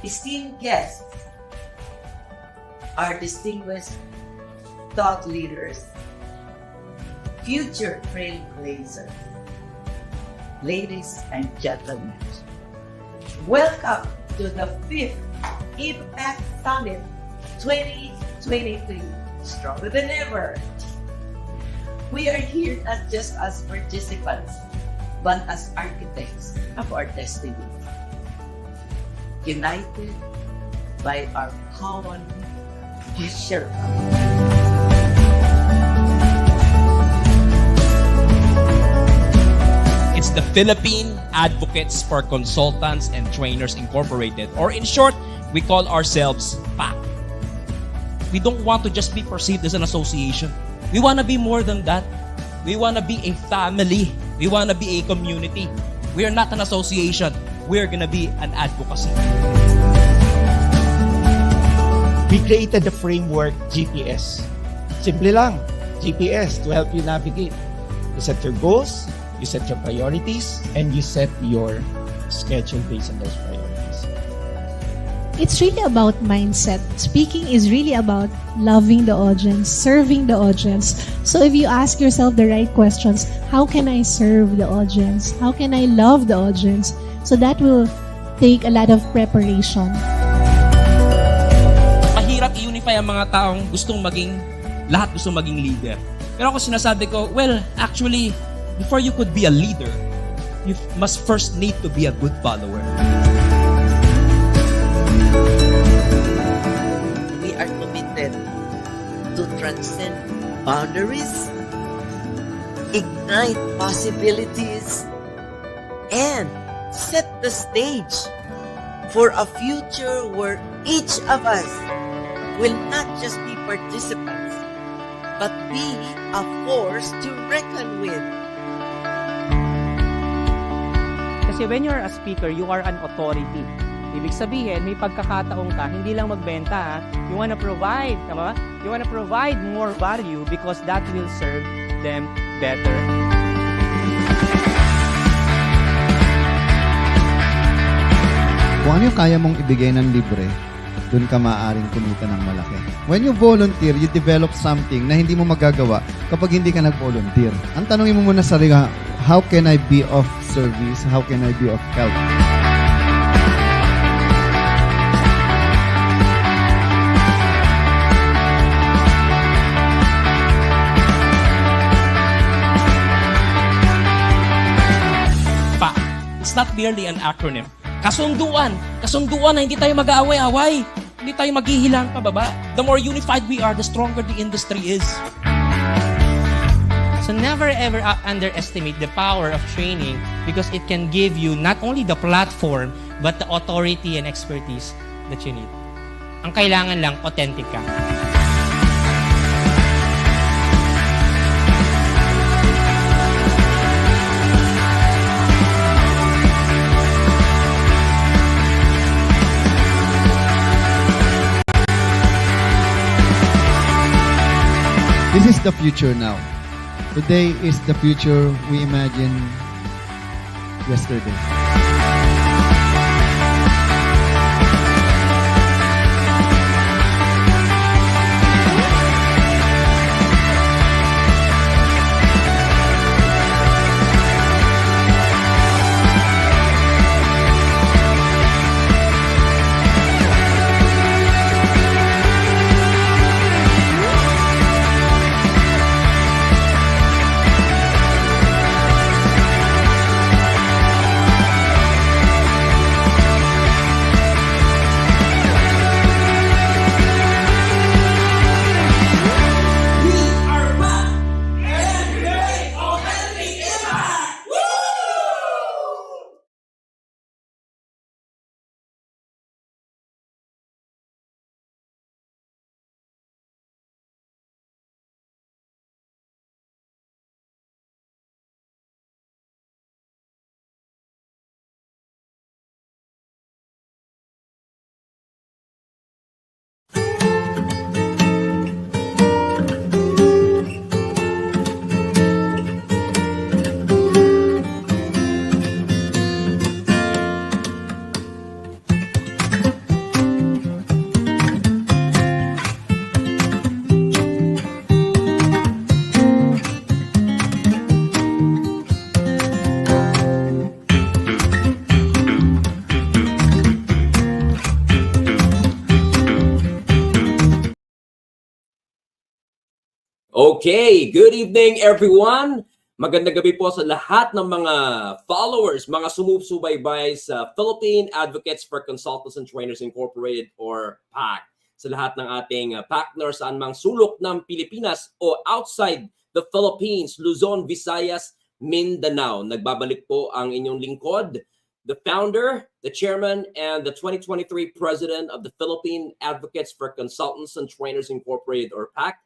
esteemed guests, our distinguished thought leaders, future trailblazers, ladies and gentlemen, welcome to the 5th Impact Summit 2023, Stronger Than Ever. We are here not just as participants, but as architects of our destiny, united by our common vision. It's the Philippine Advocates for Consultants and Trainers Incorporated, or in short, we call ourselves PAC. We don't want to just be perceived as an association. We want to be more than that. We want to be a family. We want to be a community. We are not an association. We are going to be an advocacy. We created the framework GPS. Simple lang, GPS to help you navigate. You set your goals, you set your priorities, and you set your schedule based on those priorities. It's really about mindset. Speaking is really about loving the audience, serving the audience. So if you ask yourself the right questions, how can I serve the audience? How can I love the audience? So that will take a lot of preparation. Mahirap i-unify ang mga taong lahat gustong maging leader. Pero ako sinasabi ko, well, actually, before you could be a leader, you must first need to be a good follower. We are committed to transcend boundaries, ignite possibilities, and set the stage for a future where each of us will not just be participants, but be a force to reckon with. Kasi when you're a speaker, you are an authority. Ibig sabihin, may pagkakataon ka, hindi lang magbenta, ha? You wanna provide, tama ba? You wanna provide more value because that will serve them better. Kung ano yung kaya mong ibigay ng libre, dun ka maaaring kumita ng malaki. When you volunteer, you develop something na hindi mo magagawa kapag hindi ka nag-volunteer. Ang tanongin mo muna sa sarili, how can I be of service? How can I be of help? PAC. It's not merely an acronym. Kasunduan na hindi tayo mag-aaway-away. Hindi tayo maghihilang pababa. The more unified we are, the stronger the industry is. So never ever underestimate the power of training because it can give you not only the platform but the authority and expertise that you need. Ang kailangan lang, authentic ka. This is the future now. Today is the future we imagined yesterday. Okay, good evening everyone. Magandang gabi po sa lahat ng mga followers, mga sumusubaybay sa Philippine Advocates for Consultants and Trainers Incorporated or PAC. Sa lahat ng ating PACtners saan mang sulok ng Pilipinas o outside the Philippines, Luzon, Visayas, Mindanao. Nagbabalik po ang inyong lingkod, the founder, the chairman, and the 2023 president of the Philippine Advocates for Consultants and Trainers Incorporated or PAC.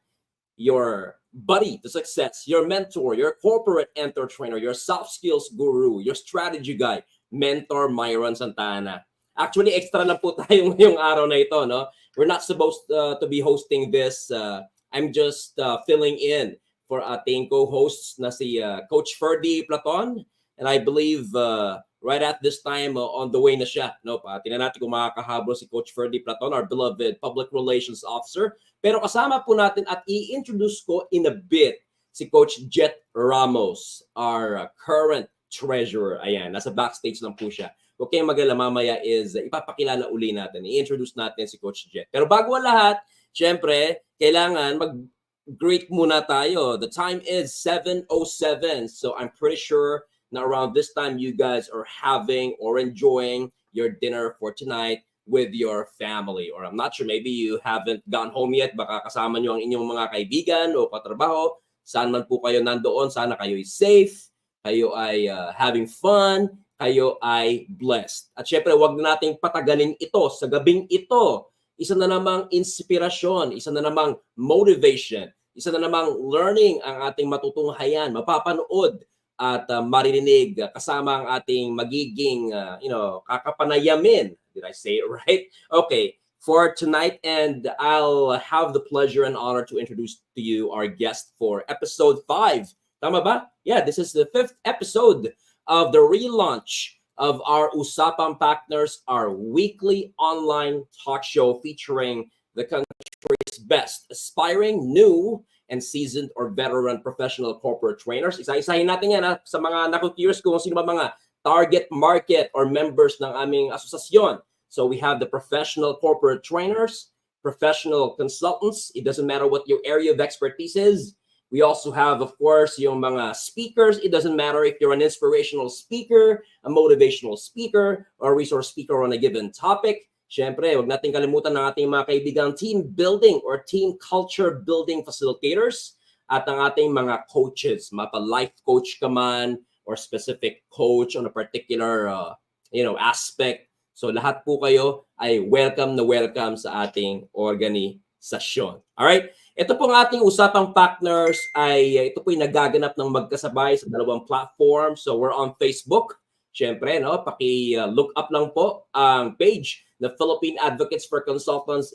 Your buddy to success, your mentor, your corporate enter trainer, your soft skills guru, your strategy guy, mentor Myron Santana. Actually, extra lang po tayo ngayong araw na ito, no? We're not supposed to be hosting this. I'm just filling in for ating co-hosts na si Coach Ferdy Platon, and I believe right at this time on the way na siya, no? Tingnan natin kung makakahabol si Coach Ferdy Platon, our beloved public relations officer. Pero kasama po natin at i-introduce ko in a bit si Coach Jet Ramos, our current treasurer. Ayan, nasa backstage lang po siya. Huwag kayong mag-alala, mamaya is ipapakilala uli natin. I-introduce natin si Coach Jet. Pero bago ang lahat, syempre, kailangan mag-greet muna tayo. The time is 7:07. So I'm pretty sure na around this time you guys are having or enjoying your dinner for tonight with your family. Or I'm not sure, maybe you haven't gone home yet. Baka kasama nyo ang inyong mga kaibigan o katrabaho. Saan man po kayo nandoon, sana kayo ay safe, kayo ay having fun, kayo ay blessed. At syempre, wag nating patagalin ito sa gabing ito. Isa na namang inspirasyon, isa na namang motivation, isa na namang learning ang ating matutunghayan, mapapanood at maririnig kasama ang ating magiging kakapanayamin. Did I say it right? Okay, for tonight, and I'll have the pleasure and honor to introduce to you our guest for episode 5. Tama ba? Yeah, this is the 5th episode of the relaunch of our Usapang PACTners, our weekly online talk show featuring the country's best aspiring, new, and seasoned or veteran professional corporate trainers. Isa-isahin natin yan sa mga naku-curious kung sino ba mga target market or members ng aming asosasyon. So we have the professional corporate trainers, professional consultants. It doesn't matter what your area of expertise is. We also have, of course, yung mga speakers. It doesn't matter if you're an inspirational speaker, a motivational speaker, or a resource speaker on a given topic. Siyempre, huwag natin kalimutan ng ating mga kaibigang team building or team culture building facilitators at ang ating mga coaches, mapa-life coach ka man, or specific coach on a particular aspect. So lahat po kayo ay welcome na welcome sa ating organisasyon. Alright? Ito pong ating Usapang PACTners ito po ay nagaganap ng magkasabay sa dalawang platform. So we're on Facebook. Siyempre, no, paki-look up lang po ang page na Philippine Advocates for Consultants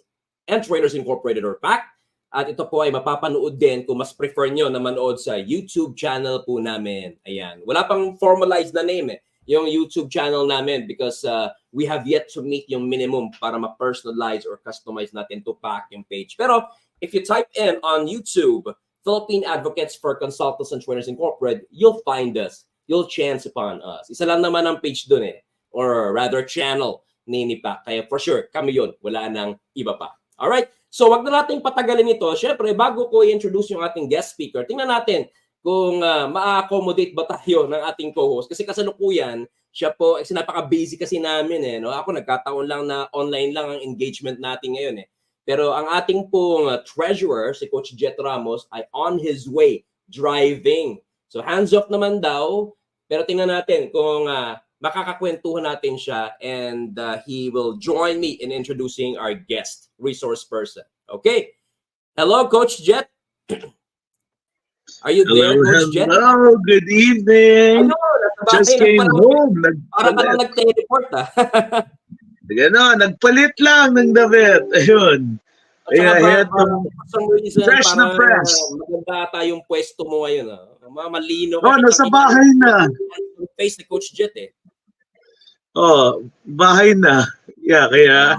and Trainers Incorporated or PAC. At ito po ay mapapanood din kung mas prefer nyo na manood sa YouTube channel po namin. Ayan. Wala pang formalized na name yung YouTube channel namin because we have yet to meet yung minimum para ma-personalize or customize natin to PAC yung page. Pero if you type in on YouTube, Philippine Advocates for Consultants and Trainers Incorporated, you'll find us. You'll chance upon us. Isa lang naman ang page dun or rather channel ni PAC. Kaya for sure, kami yun. Wala nang iba pa. Alright? So, wag na nating patagalin ito. Siyempre, bago ko i-introduce yung ating guest speaker, tingnan natin kung ma-accommodate ba tayo ng ating co-host. Kasi kasalukuyan, siya po, napaka-busy kasi namin. No? Ako, nagkataon lang na online lang ang engagement natin ngayon. Pero ang ating pong treasurer, si Coach Jet Ramos, ay on his way, driving. So, hands off naman daw. Pero tingnan natin kung makakakwentuhan natin siya and he will join me in introducing our guest resource person. Okay. Hello, Coach Jet. Are you there, Coach Jet? Hello, good evening. Ano, Just came home. Para ka lang nag-teleport Nagpalit lang ng damit. Ayun. Kaya fresh na fresh. Maganda tayong pwesto mo ngayon. Malino. Nasa bahay na. Face ni Coach Jet Bahay na. Yeah, kaya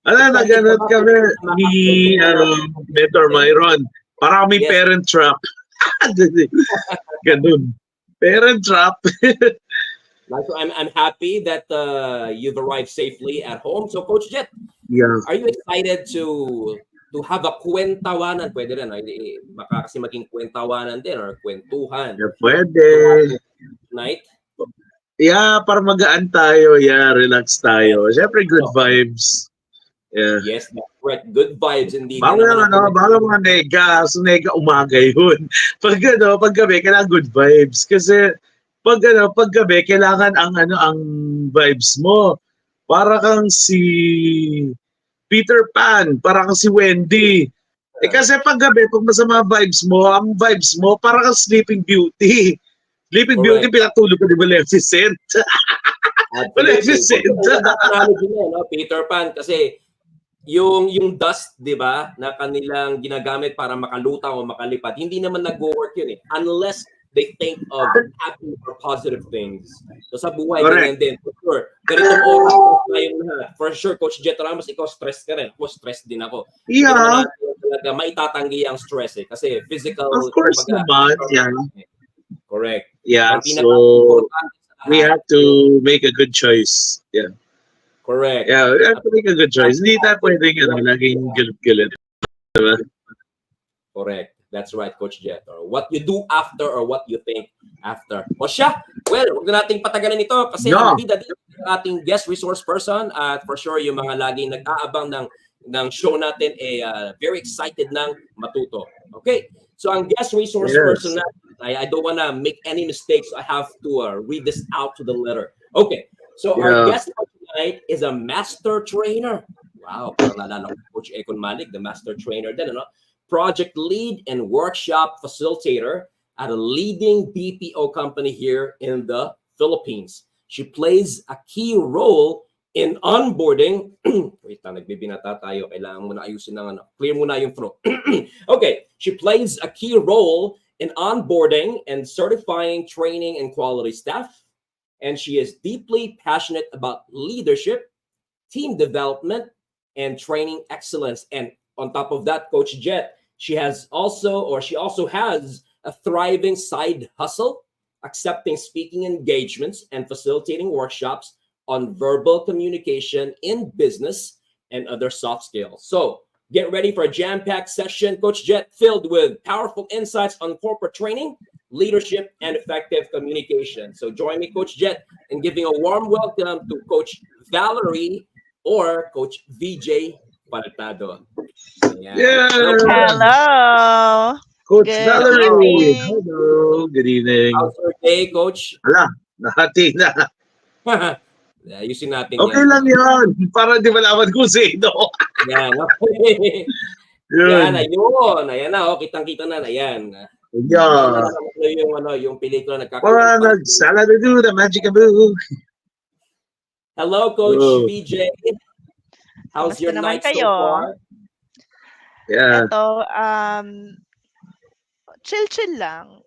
naganap kami ni Mentor Myron. Para kami parent trap. Ganun. Parent trap. So I'm happy that you've arrived safely at home. So Coach Jet, yeah. Are you excited to to have a kwentawanan. Pwede rin, baka kasi maging kwentawanan din or kwentuhan. Yeah, pwede. Night. Yeah, para magaan tayo. Yeah, relax tayo. Siyempre, good vibes. Yeah. Yes, that's right. Good vibes, hindi Bawal mga nega. So, nega umaga yun. Pag gabi, kailangan good vibes. Kasi, pag gabi, kailangan ang vibes mo. Para kang si Peter Pan, para kang si Wendy. Kasi pag gabi, pag masama vibes mo, ang vibes mo, para kang Sleeping Beauty. Sleeping Beauty, pinatulog ko di Maleficent. Maleficent. Peter Pan, kasi yung dust, di ba, na kanilang ginagamit para makalutang o makalipad, hindi naman nag-work yun unless they think of happy or positive things. So sa buhay, ganyan din. For sure. Ganitong oras tayong lahat. For sure, Coach Jet Ramos, ikaw stress ka rin. Ako, stress din ako. Yeah. Hindi naman natin talaga maitatanggi ang stress kasi physical. Of course naman, yan. Correct. Yeah, so we have to make a good choice. Yeah. Correct. Yeah, we have to make a good choice. Hindi tayo pwedeng laging galit-galit. Diba? Correct. That's right, Coach Jet. Or what you do after or what you think after. O siya, well, huwag na nating patagalan ito kasi ang ating guest resource person at for sure yung mga laging nag-aabang ng show natin very excited ng matuto. Okay, so ang guest resource person natin, I don't want to make any mistakes. I have to read this out to the letter. Okay, so our guest tonight is a master trainer. Wow, parang naalala ko Coach Ekon Malik, the master trainer din, ano? Project lead and workshop facilitator at a leading BPO company here in the Philippines. She plays a key role in onboarding. Wait lang, nagbibinata tayo. Kailangan mo na ayusin ng clear muna yung throat. Okay, she plays a key role in onboarding and certifying training and quality staff. And she is deeply passionate about leadership, team development, and training excellence. And on top of that, Coach Jet, she also has a thriving side hustle, accepting speaking engagements and facilitating workshops on verbal communication in business and other soft skills. So get ready for a jam-packed session, Coach Jet, filled with powerful insights on corporate training, leadership, and effective communication. So join me, Coach Jet, in giving a warm welcome to Coach Valerie or Coach VJ Faltado. Yeah. Hello. Coach Good Valerie. evening. Hello. Good evening. How's your day, Coach? Hala, nahati na. Ayusin natin Okay lang yan. Para di malaman kung sino. Yan. Yun. Ayan na. Kitang-kita na. Ayan. Yeah. Yung pelikula Parang Saladu, the magic book. Hello, Coach VJ. How's Kamusta your naman night so kayo? far? Yeah. Ito, chill lang.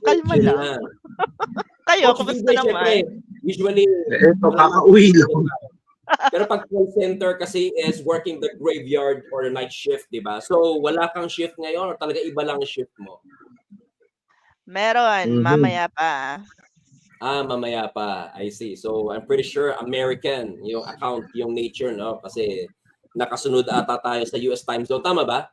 Kalma lang. Kayo, Coach kumusta VJ, naman? syempre, usually, Ito, kakauwi lang. pero pag call center kasi is working the graveyard or night shift, di ba? So, wala kang shift ngayon or talaga iba lang shift mo? Meron, mamaya pa. Mamaya pa. I see. So, I'm pretty sure American yung account, yung nature, no? Kasi nakasunod ata tayo sa US time zone. Tama ba?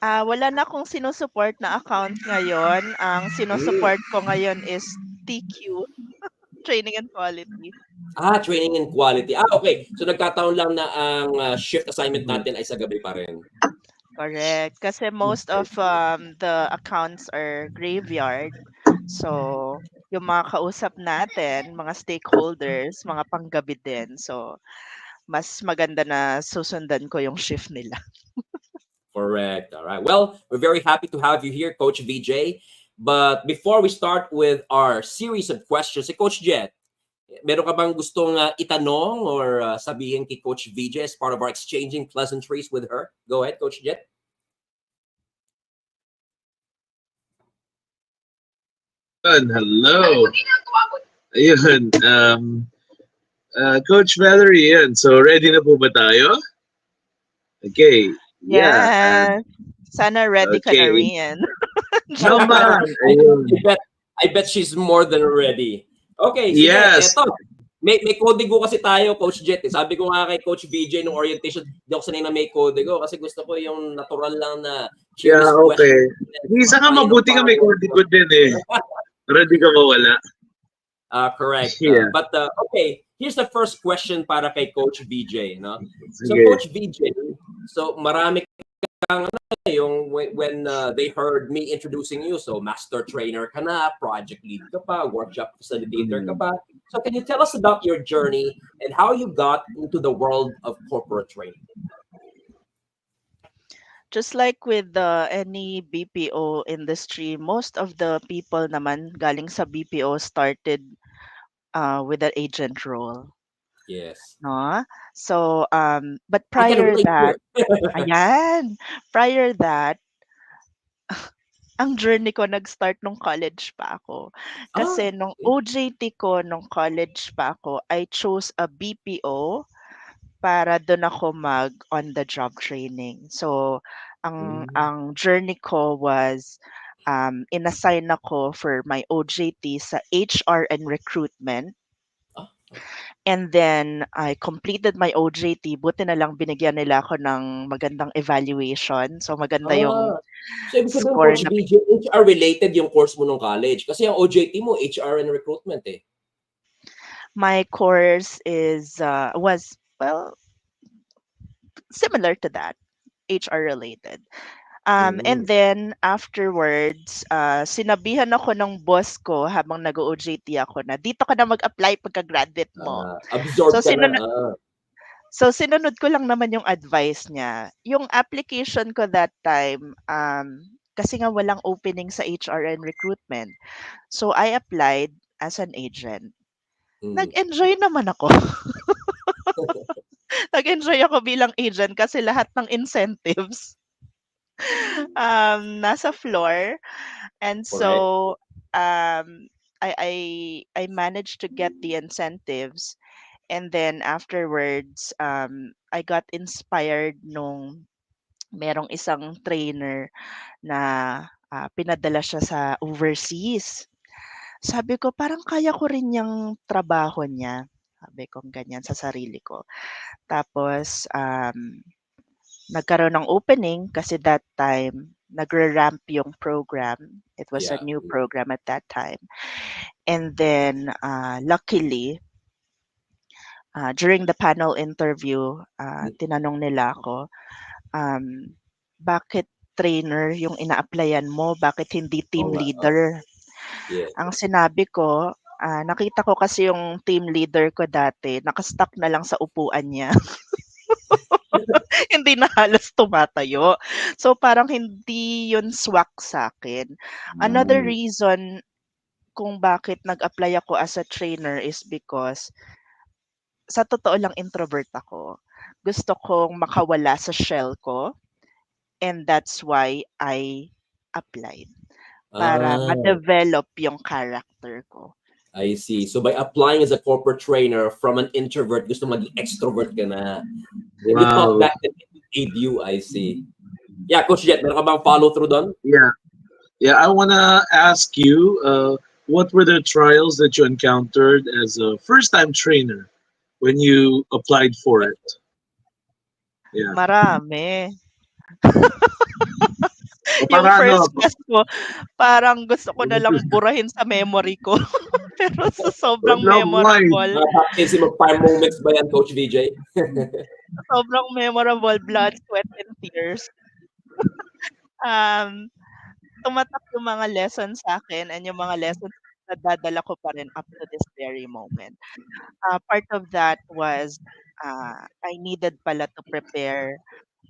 Wala na akong sinusupport na account ngayon. Ang sinusupport ko ngayon is TQ, Training and Quality. Training and quality. Okay. So, nagkataon lang na ang shift assignment natin ay sa gabi pa rin. Correct. Kasi most of the accounts are graveyard. So, yung mga kausap natin, mga stakeholders, mga panggabi din. So, mas maganda na susundan ko yung shift nila. Correct. All right. Well, we're very happy to have you here, Coach VJ. But before we start with our series of questions, Coach Jet, meron ka bang gustong itanong or sabihin kay Coach VJ as part of our exchanging pleasantries with her? Go ahead, Coach Jet. Hello. Ayun. Coach Valerie, yan. So, ready na po ba tayo? Okay. Yeah. Yes. Sana ready ka na rin. Naman. Ayun. I bet she's more than ready. Okay. Sige, Yes. eto. may código kasi tayo, Coach Jet. Eh. Sabi ko nga kay Coach VJ nung orientation, di ako sanay na may código kasi gusto ko yung natural lang na Yeah, curious question. okay. Minsan nga mabuti ka may código din eh. Para di ka mawala. Correct. Yeah. But okay, here's the first question para kay Coach VJ. No? So Sige. Coach VJ, so marami kang yung when they heard me introducing you, so master trainer ka na, project lead ka pa, workshop facilitator ka pa. So can you tell us about your journey and how you got into the world of corporate training? Just like with any BPO industry, most of the people naman galing sa BPO started with an agent role. Yes. No? So, but I can prior relate that, here. ayan, prior that, ang journey ko nag-start nung college pa ako. Kasi nung OJT ko nung college pa ako, I chose a BPO para doon ako mag on the job training. So, ang journey ko was inassign ako for my OJT sa HR and recruitment. And then I completed my OJT. Buti na lang binigyan nila ako ng magandang evaluation. So maganda yung So ibig sabihin, score Coach na VJ, HR related yung course mo nung college. Kasi ang OJT mo, HR and recruitment eh. my course is was well similar to that, HR related. And then afterwards, sinabihan ako ng boss ko habang nag-OJT ako na dito ka na mag-apply pagka-graduate mo. Absorb So ka na. So sinunod ko lang naman yung advice niya. Yung application ko that time, kasi nga walang opening sa HR and recruitment. So I applied as an agent. Nag-enjoy naman ako. Nag-enjoy ako bilang agent kasi lahat ng incentives nasa floor. And so I managed to get the incentives. And then afterwards, I got inspired nung merong isang trainer na pinadala siya sa overseas. Sabi ko, parang kaya ko rin yung trabaho niya. Sabi ko ganyan sa sarili ko. Tapos, nagkaroon ng opening kasi that time, nagre-ramp yung program. It was a new program at that time. And then, luckily, during the panel interview, tinanong nila ako, bakit trainer yung ina-applyan mo? Bakit hindi team leader? Ang sinabi ko, nakita ko kasi yung team leader ko dati, nakastuck na lang sa upuan niya. Hindi na halos tumatayo. So parang hindi yun swak sa akin. Another reason kung bakit nag-apply ako as a trainer is because sa totoo lang introvert ako. Gusto kong makawala sa shell ko and that's why I applied para ma-develop yung character ko. I see. So by applying as a corporate trainer from an introvert, gusto maging extrovert ka na. And you thought that aid you, I see. Yeah, Coach Jet, meron ka bang follow through doon? Yeah. Yeah, I want to ask you, what were the trials that you encountered as a first-time trainer when you applied for it? Yeah. Marami. Yung Para first class ko, parang gusto ko na lang burahin sa memory ko. Pero sa sobrang memorable. Kasi mag-prime moments ba yan, Coach VJ? Sobrang memorable, blood, sweat, and tears. Tumatak yung mga lessons sa akin and yung mga lessons na dadala ko pa rin up to this very moment. Part of that was I needed pala to prepare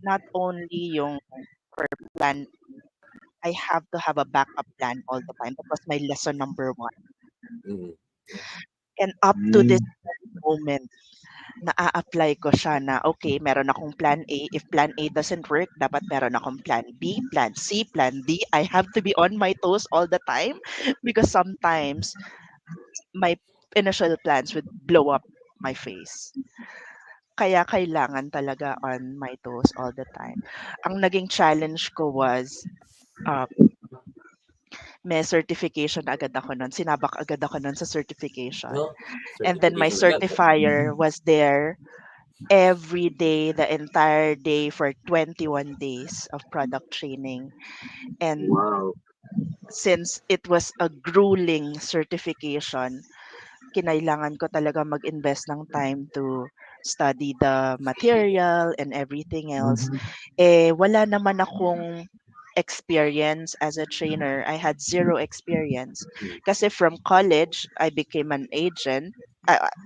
not only yung for plan, I have to have a backup plan all the time. That was my lesson number 1. And up to this moment, na-a-apply ko siya na, okay, meron akong plan A. If plan A doesn't work, dapat meron akong plan B, plan C, plan D. I have to be on my toes all the time because sometimes my initial plans would blow up my face. Kaya kailangan talaga on my toes all the time. Ang naging challenge ko was may certification agad ako nun. Sinabak agad ako nun sa certification. No? And then my Certification agad. certifier was there every day, the entire day for 21 days of product training. And Wow. since it was a grueling certification, kinailangan ko talaga mag-invest ng time to study the material and everything else. Mhm. Wala naman akong experience as a trainer. I had zero experience. Mm. Kasi from college, I became an agent.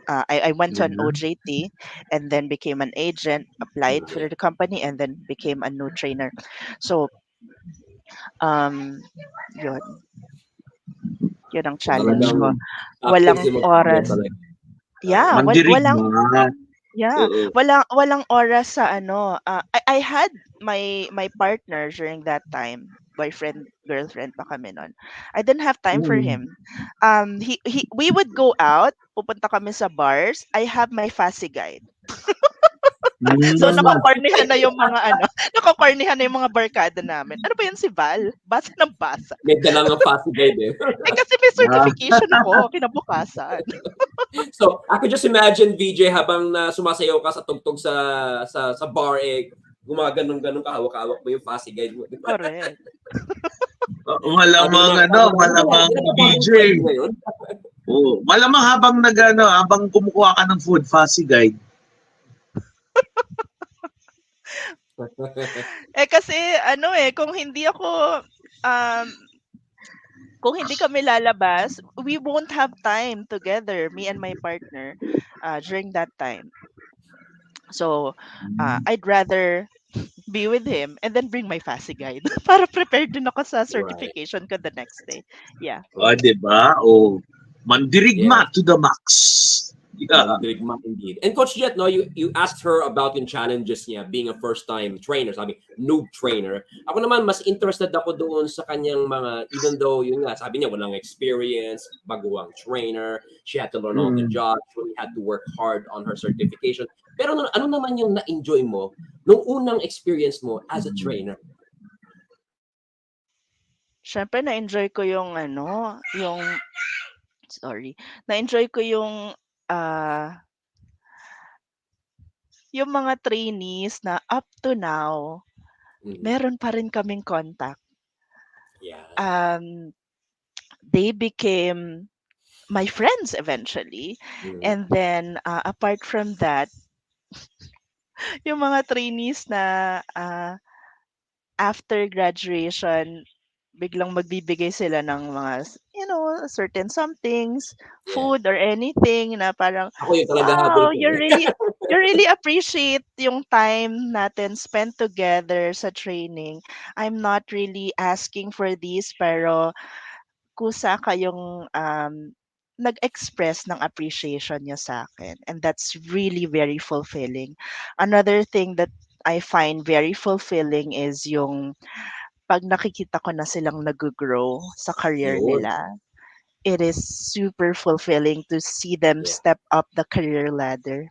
I went to an Yeah. OJT and then became an agent, applied for Okay. the company, and then became a new trainer. So, um, yun. Yun ang So challenge ko. talagang active Walang si Ma'am Juliet oras. talaga. Yeah, walang Mandirigma. yeah, Oo. walang oras sa ano. I had my partner during that time. Boyfriend, girlfriend pa kami nun. I didn't have time for Mm. him. We would go out, pupunta kami sa bars. I have my Fasi guide. So Mm. nakokornihan na yung mga ano, nakokornihan na yung mga barkada namin. Ano ba yan si Val? Basa ng basa. May dalang Fasi guide eh. Kasi may Ah. certification ako kinabukasan. So, I could just imagine VJ habang sumasayaw ka sa tugtog sa bar gumaganon-ganon ka, hawak-hawak mo yung Fasi guide mo. Di ba? Correct. Malamang malamang DJ. Ngayon. Oh, malamang habang kumukuha ka ng food Fasi guide. Kasi um kung hindi kami lalabas, we won't have time together, me and my partner, during that time. So, I'd rather be with him and then bring my Fasi guide para prepared din ako sa Right. certification ko the next day. Yeah. O, diba? O, mandirigma Yes. to the max. Yeah. Mandirigma indeed. And Coach Jet, no, you asked her about yung challenges niya being a first-time trainer, sabi, noob trainer. Ako naman, mas interested ako doon sa kanyang mga, even though, yun nga, sabi niya, walang experience, baguang trainer, she had to learn on the job, she had to work hard on her certification. Pero ano naman yung na-enjoy mo nung unang experience mo as a trainer? Syempre na-enjoy ko na-enjoy ko yung mga trainees na up to now, meron pa rin kaming contact. Yeah. They became my friends eventually. And then, apart from that, yung mga trainees na after graduation, biglang magbibigay sila ng mga, certain somethings, food or anything na parang, Ako yung talaga habol wow, ko. you really appreciate yung time natin spent together sa training. I'm not really asking for this, pero kusa kayong nag-express ng appreciation niya sa akin. And that's really very fulfilling. Another thing that I find very fulfilling is yung pag nakikita ko na silang nag-grow sa career Yun. nila. It is super fulfilling to see them Yeah. step up the career ladder.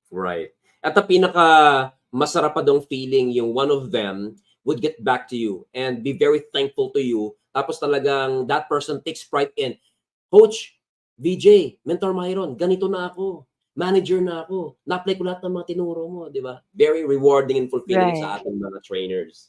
Right. At ang pinaka masarap pa dong feeling yung one of them would get back to you and be very thankful to you. Tapos talagang that person takes pride in, Coach, VJ, Mentor Myron, ganito na ako. Manager na ako. Na-apply ko lahat ng mga tinuro mo, di ba? Very rewarding and fulfilling Right. sa ating mga trainers.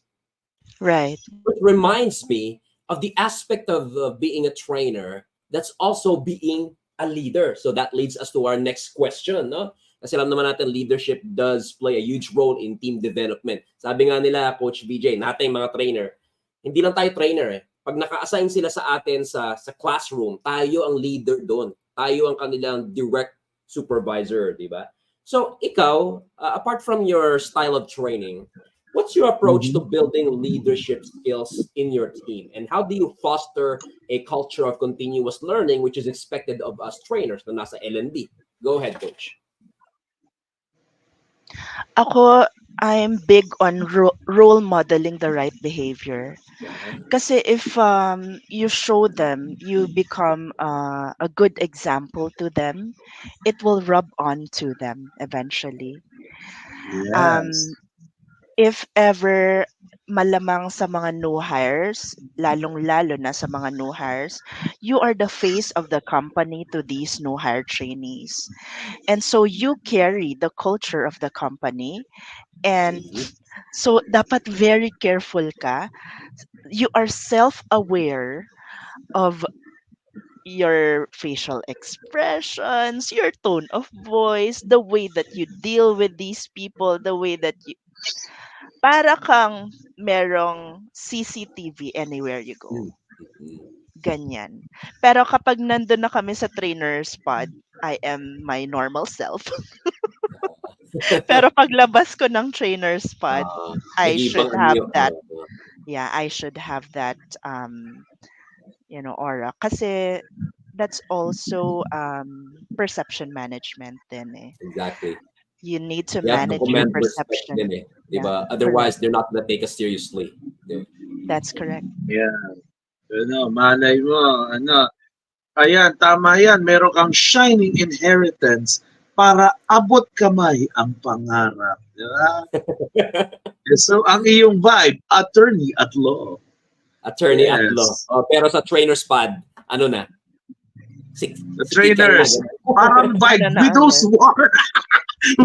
Right. It reminds me of the aspect of being a trainer that's also being a leader. So that leads us to our next question, no? Kasi alam naman natin, leadership does play a huge role in team development. Sabi nga nila, Coach VJ, nating mga trainer, hindi lang tayo trainer eh. Pag naka-assign sila sa atin sa classroom, tayo ang leader doon. Tayo ang kanilang direct supervisor, di ba? So ikaw, apart from your style of training, what's your approach to building leadership skills in your team? And how do you foster a culture of continuous learning which is expected of us trainers na nasa L&D? Go ahead, Coach. Ako, I'm big on role modeling the right behavior. Kasi if you show them, you become a good example to them, it will rub on to them eventually. Yes. If ever malamang sa mga new hires, lalong-lalo na sa mga new hires, you are the face of the company to these new hire trainees. And so you carry the culture of the company. And so dapat very careful ka. You are self-aware of your facial expressions, your tone of voice, the way that you deal with these people, the way that you para kang merong CCTV anywhere you go. Ganyan. Pero kapag nandun na kami sa trainer's pod, I am my normal self. Pero paglabas ko ng trainer's pod, I Nag-iibang should ano have yung, that, yeah, I should have that, aura. Kasi that's also perception management din eh. exactly. You need to You have to manage your command respect din perception. eh. Di Yeah, ba? correct. Otherwise, they're not gonna take us seriously. Di ba? That's correct. Yeah. Malay mo, ayan, tama yan. Meron kang shining inheritance para abot kamay ang pangarap. Di ba? So, ang iyong vibe, attorney at law. Attorney at law. Yes. Oh, pero sa trainer's pad, ano na? The Si Kika na. trainers, parang vibe, Ano na widow's agad? war.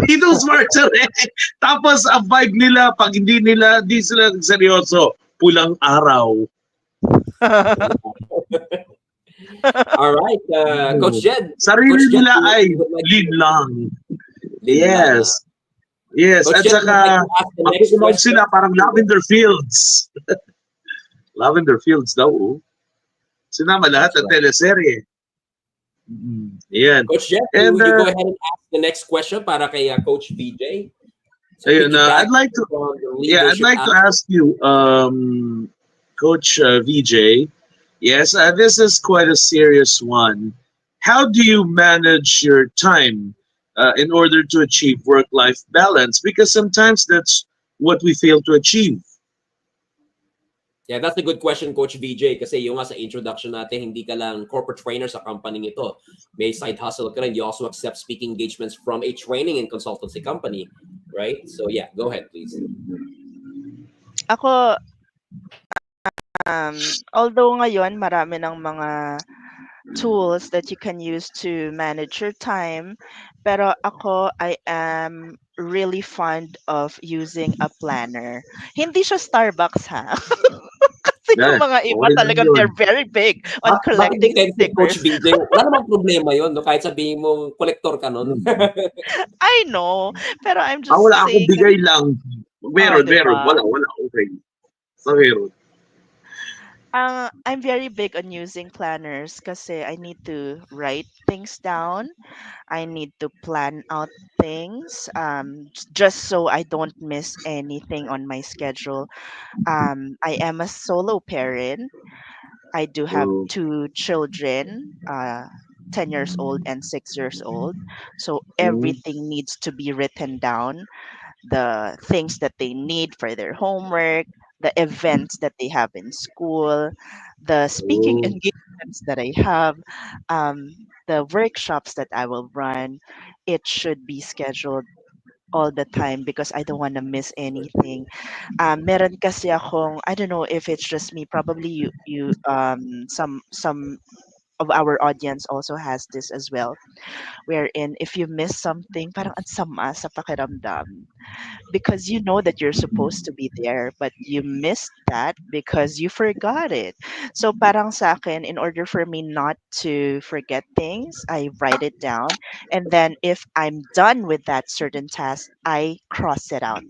Widow's war Tapos, ang vibe nila, pag di sila seryoso, pulang araw. All right, Coach Jed. Sarili Coach Jed, nila ay you would like lean to- lang. Lean lang. Yes. Yes, Coach at Jed, would saka, like to ask the next makikinig question. sila parang lavender fields. Lavender fields daw. Sinama lahat That's ng teleserye. Yan. Coach Jed, And, you go ahead and ask the next question para kay Coach VJ. So Ayun, piggyback I'd like to from the I'd leadership like to aspect. ask you, Coach VJ. Yes, this is quite a serious one. How do you manage your time in order to achieve work-life balance? Because sometimes that's what we fail to achieve. Yeah, that's a good question, Coach VJ. Kasi yung nga sa introduction natin, hindi ka lang corporate trainer sa company ito. May side hustle ka rin. You also accept speaking engagements from a training and consultancy company, right? So yeah, go ahead, please. Ako, although ngayon marami ng mga tools that you can use to manage your time, pero ako, I am really fond of using a planner. Hindi siya Starbucks ha. Kasi yung Yan. mga iba Okay lang talagang yun. they're very big on Bakit hindi collecting kayo si Coach stickers. VJ? Wala namang problema yun, no? Kahit sabihin mo, collector ka nun. I know, pero I'm just Wala akong saying that, bigay lang. Meron. diba? Wala. Okay. So, meron. I'm very big on using planners kasi I need to write things down. I need to plan out things just so I don't miss anything on my schedule. I am a solo parent. I do have So, two children, 10 years old and 6 years old. So mm, everything needs to be written down, the things that they need for their homework, the events that they have in school, the speaking oh, engagements that I have, the workshops that I will run. It should be scheduled all the time because I don't want to miss anything. Meron kasi akong, I don't know if it's just me, probably some of our audience also has this as well, wherein if you miss something, parang ang sama sa pakiramdam because you know that you're supposed to be there but you missed that because you forgot it. So parang sa akin, in order for me not to forget things, I write it down, and then if I'm done with that certain task, I cross it out.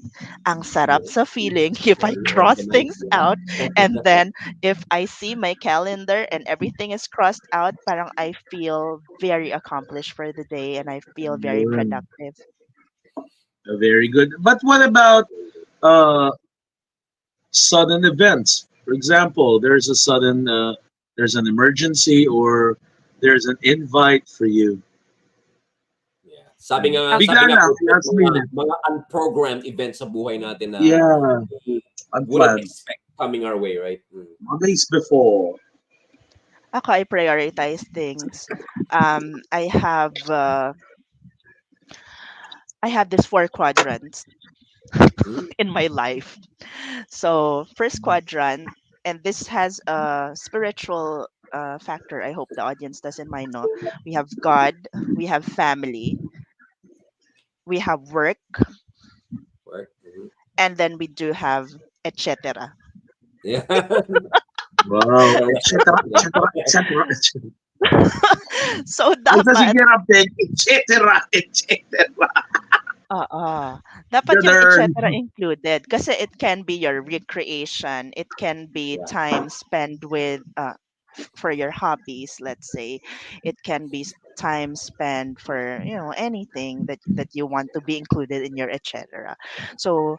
Ang sarap sa feeling if I cross Organize, things di ba? out, and then if I see my calendar and everything is crossed out, parang I feel very accomplished for the day and I feel very yun. productive. Very good. But what about uh, sudden events? For example, there's an emergency or there's an invite for you. Yeah. Sabi nga, Bigla lang, Coach, last minute. mga unprogrammed events sa buhay natin na Yeah, we wouldn't unplanned. expect coming our way, right? Mga days before. Ako, I prioritize things. Um, I have uh, I have this four quadrants. Mm. in my life. So first quadrant, and this has a spiritual factor. I hope the audience doesn't mind. No, we have God, we have family, we have work, Work. Mhm. and then we do have etc. Yeah. Wow, Correct. etc., Yeah. etc., etc., etc. So Basta dapat sige rapid, etc., etc. dapat yung Ganun. etc. included kasi it can be your recreation, it can be Yeah. time spent with for your hobbies, let's say. It can be time spent for, anything that you want to be included in your etc. So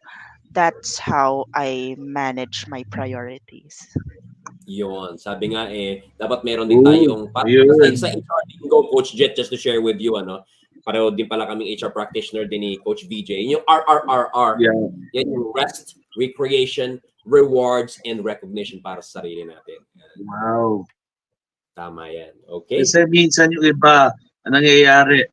that's how I manage my priorities. Yun. Sabi nga dapat meron din Oo, tayong, sa ayun. HR Bingo, Coach Jet, just to share with you, pareho din pala kaming HR practitioner din ni Coach VJ. Yung RRRR, Yeah. yan yung rest, recreation, rewards, and recognition para sa sarili natin. Wow. Tama yan. Okay? Kasi minsan yung iba, ang nangyayari,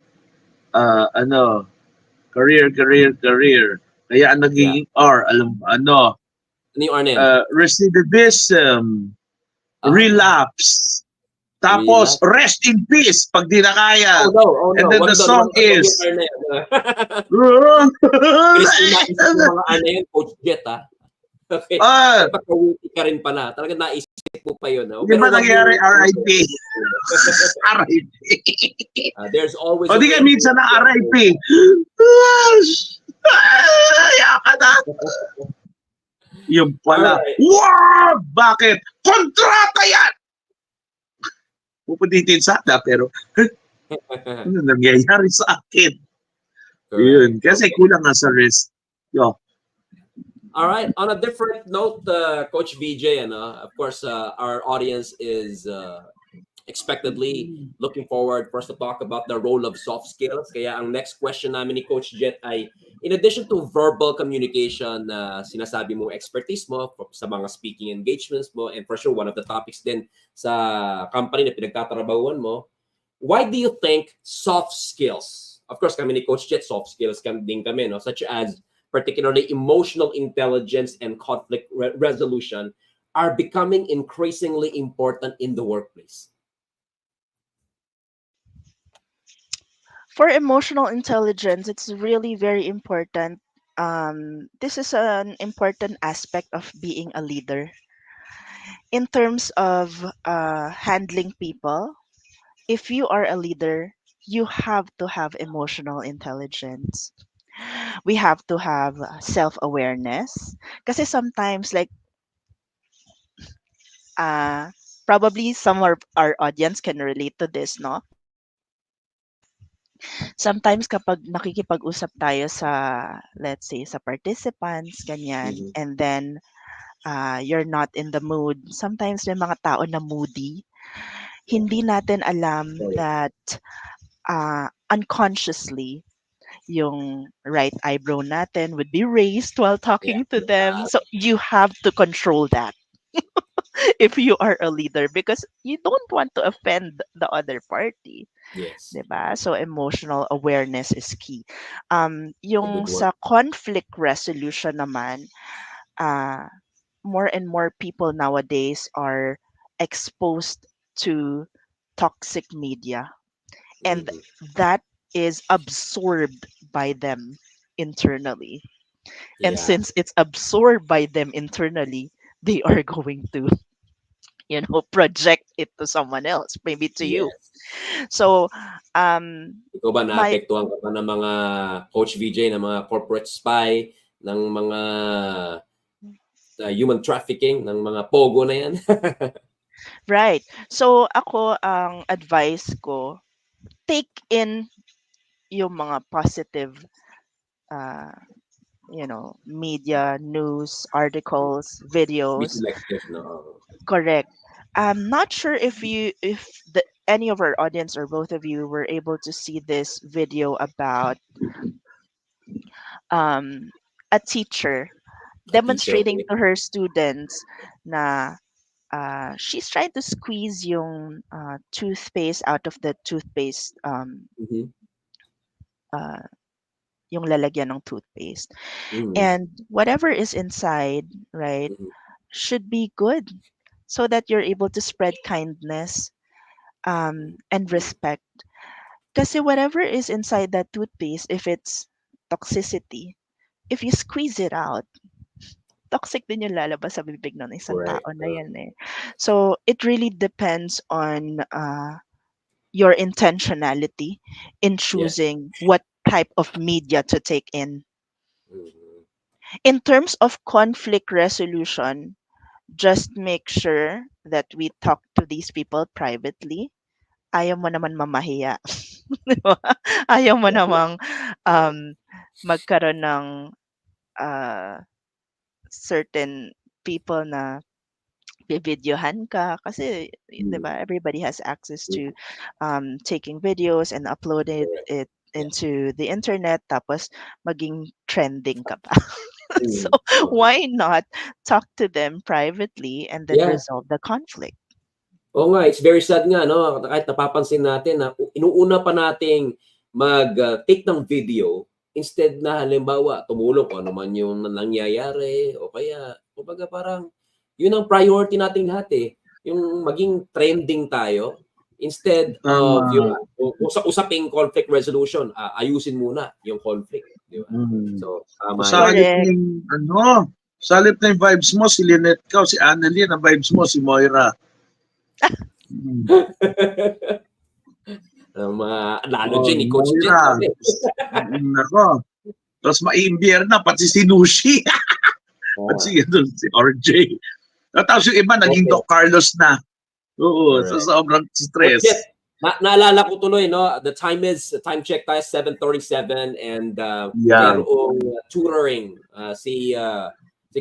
career, career, career. Kaya ang Yeah. nagiging R, alam mo, Ano yung R na yan? recidivism, Ah, relapse, tapos relax. rest in peace pag di na kaya. Oh no, oh And no. then Wag the doon, song wag doon, wag is, yung R na yan. Bilis mo naisip yung mga R na yun, Coach Jet, ha? Okay. ah, Napaka-witty ka rin pala. Talagang naisip mo pa yun. di ba Pero wag nangyari yung RIP? RIP. there's always O a di way ka minsan na to- RIP. Yaka na. Yung pala, Alright. wow! Bakit? Kontrata yan! Pupunditin sana, pero ano nangyayari sa akin? Yun. Correct. Kasi Okay. kulang nga sa rest. Yo. All right. On a different note, Coach VJ, of course, our audience is expectedly looking forward for us to talk about the role of soft skills. Kaya ang next question namin ni Coach Jet ay, in addition to verbal communication na sinasabi mo expertise mo sa mga speaking engagements mo, and for sure one of the topics din sa company na pinagtatrabahuan mo, why do you think soft skills, of course kami ni Coach Jet, soft skills din kami, no? Such as particularly emotional intelligence and conflict resolution, are becoming increasingly important in the workplace? For emotional intelligence, it's really very important. This is an important aspect of being a leader. In terms of handling people, if you are a leader, you have to have emotional intelligence. We have to have self-awareness. Kasi sometimes, like, uh, probably some of our audience can relate to this, no? Sometimes kapag nakikipag-usap tayo sa, let's say, sa participants, ganyan, Mhm. and then you're not in the mood. Sometimes may mga tao na moody. Hindi natin alam Correct. that unconsciously, yung right eyebrow natin would be raised while Yeah. talking to them. So you have to control that if you are a leader because you don't want to offend the other party. Yes. 'Di ba? So emotional awareness is key. Good Yung work. sa conflict resolution naman, uh, more and more people nowadays are exposed to toxic media, and Mhm. that is absorbed by them internally. And Yeah. since it's absorbed by them internally, they are going to, project it to someone else, maybe to you. Yes. So, um, Ikaw ba my naapektuhan ka pa ng mga Coach VJ, ng mga corporate spy, ng mga human trafficking, ng mga pogo na yan? right. So, ako, ang advice ko, take in yung mga positive, uh, media, news, articles, Be videos. selective, no? Correct. I'm not sure if any of our audience or both of you were able to see this video about um, a teacher A teacher, demonstrating okay? to her students na she's trying to squeeze yung toothpaste out of the toothpaste Mhm. uh, yung lalagyan ng toothpaste. Mm. And whatever is inside, right, Mhm. should be good so that you're able to spread kindness and respect. Kasi whatever is inside that toothpaste, if it's toxicity, if you squeeze it out, toxic din yung lalabas sa bibig ng isang Correct. tao na yan eh. So, it really depends on your intentionality in Yeah. choosing what type of media to take in. Mhm. In terms of conflict resolution, just make sure that we talk to these people privately. Ayaw mo naman mamahiya. Di ba? Ayaw mo namang um, magkaroon ng uh, certain people na bibidyohan ka kasi 'di Mm. ba everybody has access to taking videos and uploading Correct. it Yeah. into the internet tapos maging trending ka pa. So Mm. Oo. why not talk to them privately and then Yeah. resolve the conflict? Oo nga, it's very sad nga, no? Kahit napapansin natin na inuuna pa nating take ng video instead na halimbawa tumulong kung ano man yung nangyayari o kaya kumbaga parang yun ang priority nating lahat eh. Yung maging trending tayo instead of Tama. yung usaping conflict resolution, ayusin muna yung conflict, di ba? Mm. So, O tama sa yan. halip na Correct. yung, sa halip na yung vibes mo, si Lynette ka, o si Annalyn, ang vibes mo, si Moira. Mm. Lalo Oh, dyan ni Coach Jet Moira. kami. Nako. Tapos maimbyer na, pati si Nushi. Oo At nga. si RJ. Tapos yung iba, naging Okay. Doc Carlos na. Oo, sa Correct. sobrang Coach Jet, stress. naalala ko tuloy, no? Time check tayo, 7:37 and Yeah. merong tutoring si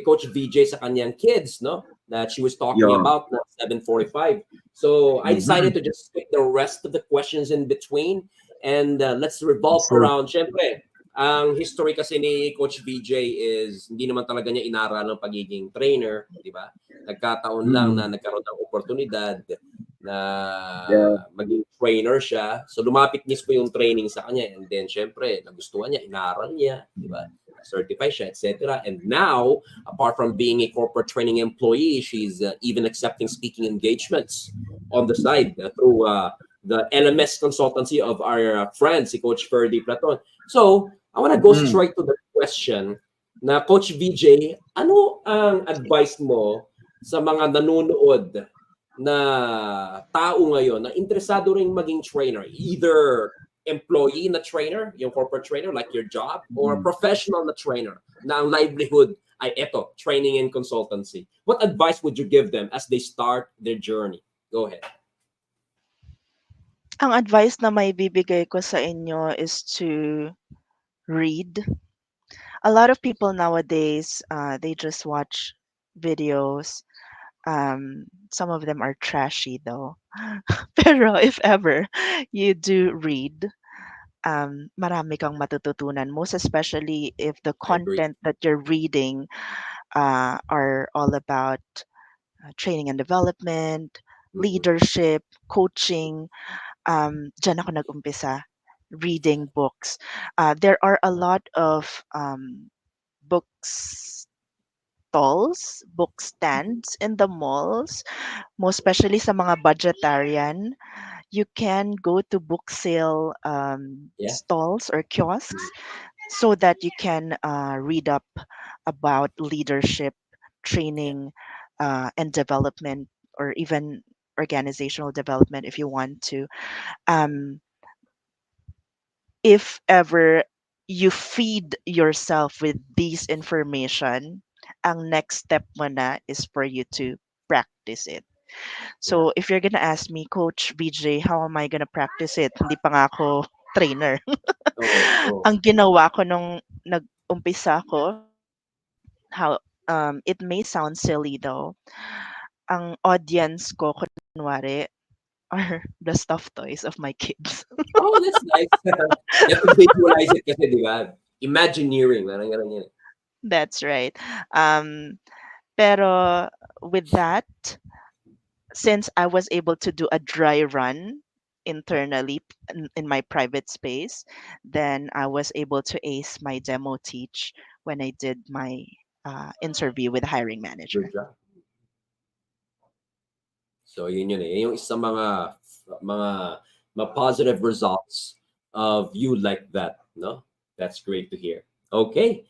Coach VJ sa kanyang kids, no? That she was talking Yeah. about na 7:45. So I decided Mhm. to just pick the rest of the questions in between and let's revolve Sure. around. Syempre, ang history kasi ni Coach VJ is hindi naman talaga niya inaral ng pagiging trainer, di ba? Nagkataon lang na Mm. nagkaroon ng oportunidad na Yeah. maging trainer siya. So lumapit mismo yung training sa kanya and then syempre nagustuhan niya, inaral niya, di ba? Certify siya, etc. And now, apart from being a corporate training employee, she's even accepting speaking engagements on the side through the LMS consultancy of our friend, si Coach Ferdy Platon. So, I want to go Mm. straight to the question na Coach VJ, ano ang advice mo sa mga nanonood na tao ngayon na interesado ring maging trainer, either employee na trainer, yung corporate trainer like your job, or professional na trainer na ang livelihood ay eto, training and consultancy. What advice would you give them as they start their journey? Go ahead. Ang advice na may bibigay ko sa inyo is to read. A lot of people nowadays, they just watch videos. Some of them are trashy though. Pero if ever you do read, marami kang matututunan. Most especially if the I agree. content that you're reading are all about training and development, Mhm. leadership, coaching. Diyan ako nag-umpisa, reading books. There are a lot of books stalls, book stands in the malls, most especially sa mga budgetarian. You can go to book sale Yeah. stalls or kiosks so that you can read up about leadership, Yeah. training, and development, or even organizational development if you want to. Um, if ever you feed yourself with these information, ang next step mo na is for you to practice it. Yeah. So if you're gonna ask me, Coach BJ, how am I gonna practice it? Hindi pa nga ako trainer. Oo. Ang ginawa ko nung nag-umpisa ko, how it may sound silly though. Ang audience ko kunwari are the stuffed toys of my kids. Oh, that's nice. You have to visualize it kasi, di ba? Imagineering. Parang ganun yan. That's right. Pero with that, since I was able to do a dry run internally in my private space, then I was able to ace my demo teach when I did my interview with the hiring manager. Good job. So yun yun eh. Yung isa mga positive results of you like that, no? That's great to hear. Okay.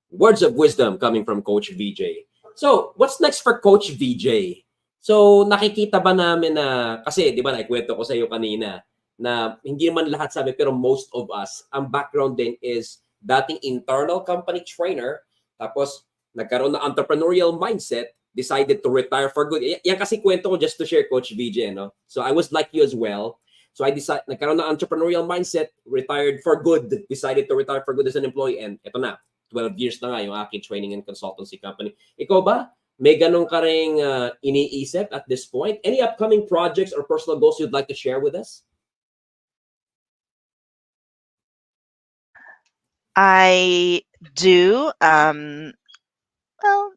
Words of wisdom coming from Coach VJ. So, what's next for Coach VJ? So, nakikita ba namin na, kasi di ba naikwento ko sa iyo kanina, na hindi naman lahat sabi, pero most of us, ang background din is dating internal company trainer, tapos nagkaroon ng entrepreneurial mindset, decided to retire for good. Yan kasi kwento ko just to share, Coach VJ, no? So, I was like you as well. So, nagkaroon ng entrepreneurial mindset, retired for good, decided to retire for good as an employee, and eto na, 12 years na nga yung aking training and consultancy company. Ikaw ba? May ganun ka ring iniisip at this point? Any upcoming projects or personal goals you'd like to share with us? I do. Well,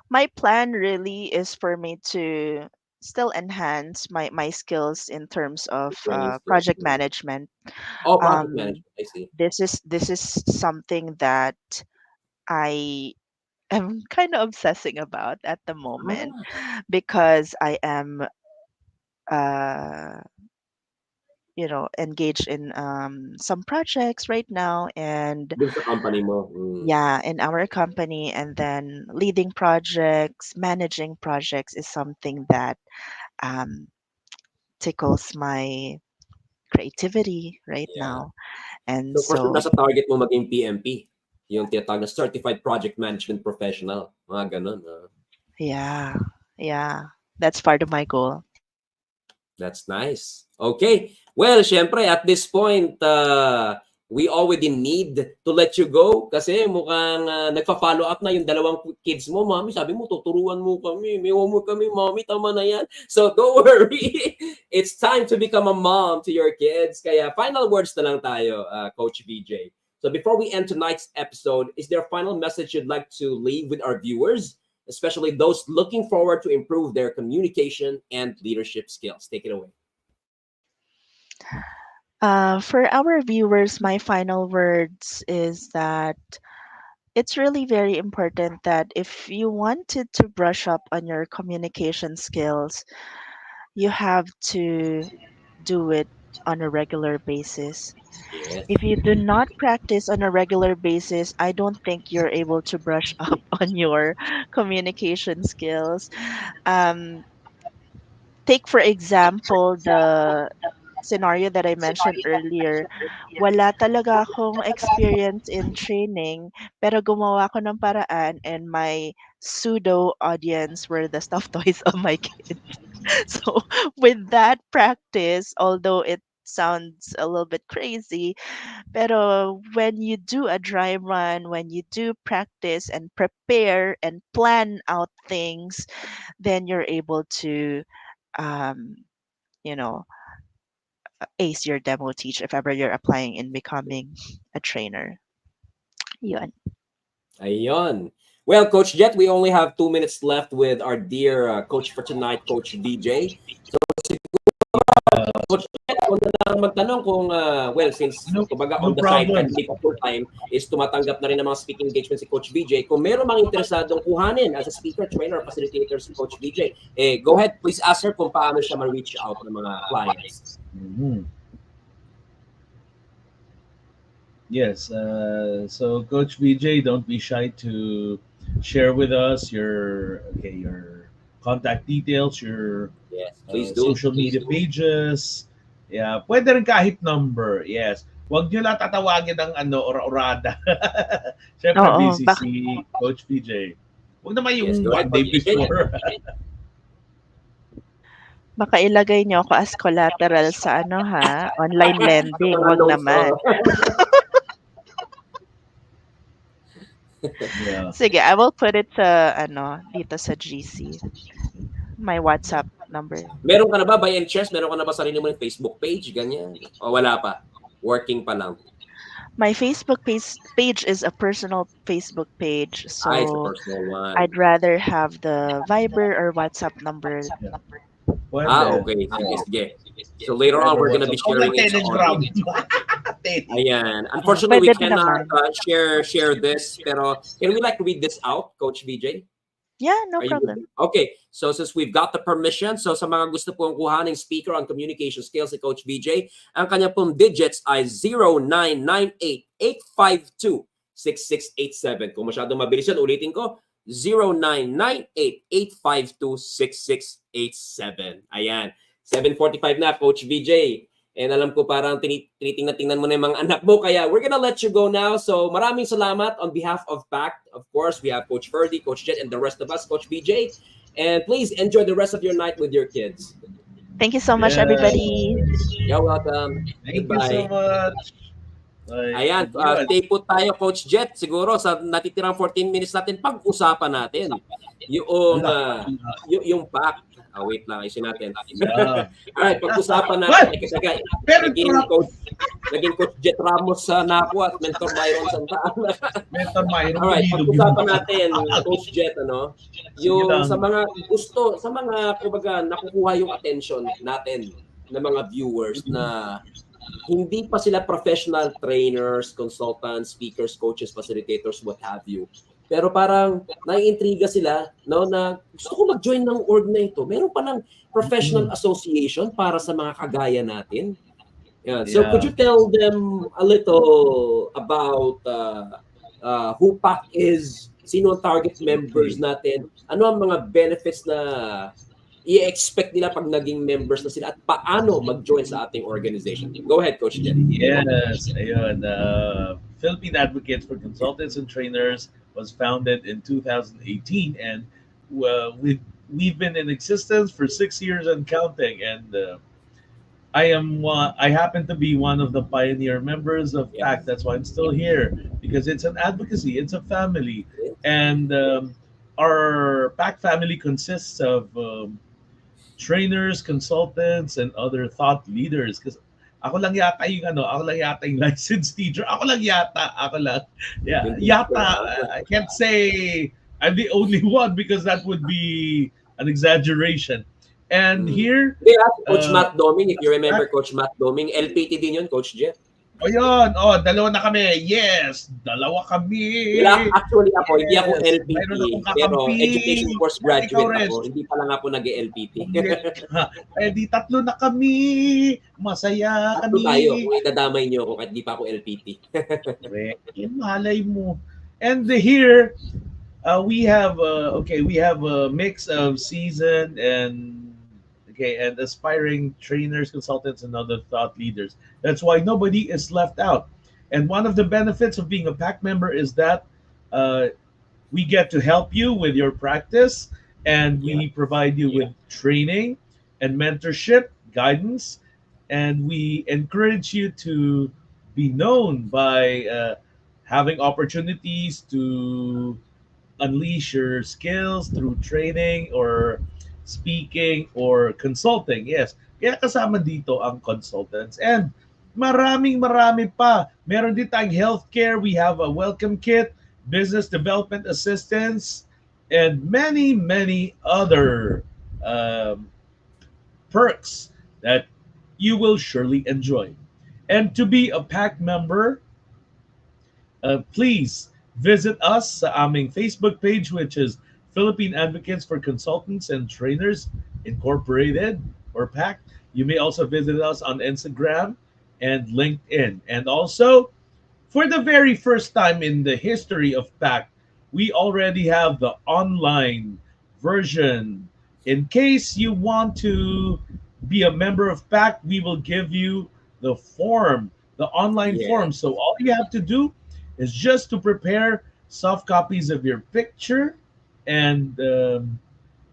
my plan really is for me to still enhance my skills in terms of Training skills. project management. Oh, project Um, management. I see. this is something that I am kind of obsessing about at the moment because I am uh engaged in some projects right now, and Dun sa company mo. yeah, in our company, and then leading projects, managing projects is something that um tickles my creativity right Yeah. now. And So, for sure, so nasa target mo maging PMP. Yung tinatawag na Certified Project Management Professional. Mga ganun. yeah, yeah, that's part of my goal. That's nice. Okay. Well, syempre, at this point, we already need to let you go kasi mukhang nagpa-follow up na yung dalawang kids mo. Mami, sabi mo, tuturuan mo kami. May homework kami, mami, tama na yan. So, don't worry. It's time to become a mom to your kids. Kaya, final words na lang tayo, Coach VJ. So, before we end tonight's episode, is there a final message you'd like to leave with our viewers, especially those looking forward to improve their communication and leadership skills? Take it away. For our viewers, my final words is that it's really very important that if you wanted to brush up on your communication skills, you have to do it on a regular basis. Yes. If you do not practice on a regular basis, I don't think you're able to brush up on your communication skills. Um, Take, for example, the scenario that I mentioned earlier. Wala talaga akong experience in training, pero gumawa ko ng paraan, and my pseudo audience were the stuffed toys of my kids. So with that practice, although it sounds a little bit crazy, pero when you do a dry run, when you do practice and prepare and plan out things, then you're able to um, you know ace your demo teach if ever you're applying in becoming a trainer. Yun. Ayun. Well, Coach Jet, we only have 2 minutes left with our dear coach for tonight, Coach VJ. So, Coach Jet, kung na lang magtanong kung, well, since kumbaga on the side, problem. hindi pa full time, is tumatanggap na rin ng mga speaking engagement si Coach VJ. Kung meron mga interesadong kuhanin as a speaker, trainer, or facilitator si Coach VJ, go ahead, please ask her kung paano siya ma-reach out ng mga clients. Yes. So, Coach VJ, don't be shy to share with us your contact details, your Yes, please do. social media pages. Yeah, pwede rin kahit number. Yes. Huwag nyo lang tatawagin ng orada. Siyempre, Oo, busy si Coach VJ. Huwag naman yung Yes, go ahead, one day Coach VJ. before. Baka ilagay niyo ako as collateral sa online lending. Wag naman. Yeah. Sige, I will put it sa dito sa GC. My WhatsApp number. Meron ka na ba, by any chance, meron ka na ba sarili mo ng Facebook page, ganyan? O wala pa? Working pa lang? My Facebook page is a personal Facebook page, It's a so personal one. I'd rather have the Viber or WhatsApp number. Pwede. Okay. Sige, sige. So later on, we're What's gonna be up? sharing it sa Telegram. audio. Ayan. Unfortunately, we Pwede din cannot naman. share this, pero can we like read this out, Coach VJ? Yeah, no Are you problem. okay? So since we've got the permission, so sa mga gusto pong kuhaning speaker on communication skills si Coach VJ, ang kanya pong digits ay 0998-852-6687. Kung masyadong mabilis yan, ulitin ko, 0998-852-6687. Ayan. 7:45 na, Coach VJ. And alam ko parang tinitingnan mo na yung mga anak mo. Kaya we're gonna let you go now. So maraming salamat on behalf of PACT. Of course, we have Coach Ferdy, Coach Jet, and the rest of us, Coach BJ. And please enjoy the rest of your night with your kids. Thank you so much, Yeah. everybody. You're welcome. Thank Goodbye. you so much. Bye. Ayan, stay put tayo, Coach Jet. Siguro sa natitirang 14 minutes natin, pag-usapan natin yung PACT. Wait lang, isin natin. Alright, pag-usapan natin. Naging Coach Jet Ramos sa Naku at Mentor Myron Santana. Mentor Myron. Alright, pag-usapan natin, Coach Jet, yung sa mga gusto, sa mga, kumbaga, nakukuha yung attention natin ng mga viewers na hindi pa sila professional trainers, consultants, speakers, coaches, facilitators, what have you. Pero parang naiintriga sila, no, na gusto ko mag-join ng org na ito. Meron palang professional association para sa mga kagaya natin. Yeah. So could you tell them a little about who PAC is, sino ang target members natin, ano ang mga benefits na i-expect nila pag naging members na sila at paano mag-join sa ating organization. Go ahead, Coach Jen. Yes, ayun. Philippine Advocates for Consultants and Trainers was founded in 2018, and we've been in existence for 6 years and counting. And I happen to be one of the pioneer members of PAC. That's why I'm still here, because it's an advocacy, it's a family, and our PAC family consists of trainers, consultants, and other thought leaders. Because ako lang yata yung licensed teacher. Ako lang. I can't say I'm the only one because that would be an exaggeration. And here, Coach Matt Doming, if you remember Coach Matt Doming, LPT din yun, Coach Jeff. Yun. Dalawa na kami. Yes, dalawa kami. Actually ako, hindi ako LPT, Mayroon akong pero kakampi. education course graduate Ikaw rin. ako. Hindi pa lang ako nag-LPT. Di tatlo na kami. Masaya Tatlo kami. tayo, kung idadamay niyo ako kahit di pa ako LPT. Malay mo. And here, we have a mix of seasoned and aspiring trainers, consultants, and other thought leaders. That's why nobody is left out. And one of the benefits of being a PAC member is that we get to help you with your practice, and we provide you with training and mentorship, guidance, and we encourage you to be known by having opportunities to unleash your skills through training or speaking or consulting. Yes. Kaya kasama dito ang consultants. And marami pa. Meron din tayong healthcare. We have a welcome kit, business development assistance, and many other perks that you will surely enjoy. And to be a PAC member, please visit us sa aming Facebook page, which is Philippine Advocates for Consultants and Trainers Incorporated, or PAC. You may also visit us on Instagram and LinkedIn. And also, for the very first time in the history of PAC, we already have the online version. In case you want to be a member of PAC, we will give you the form, the online form. So all you have to do is just to prepare soft copies of your picture, and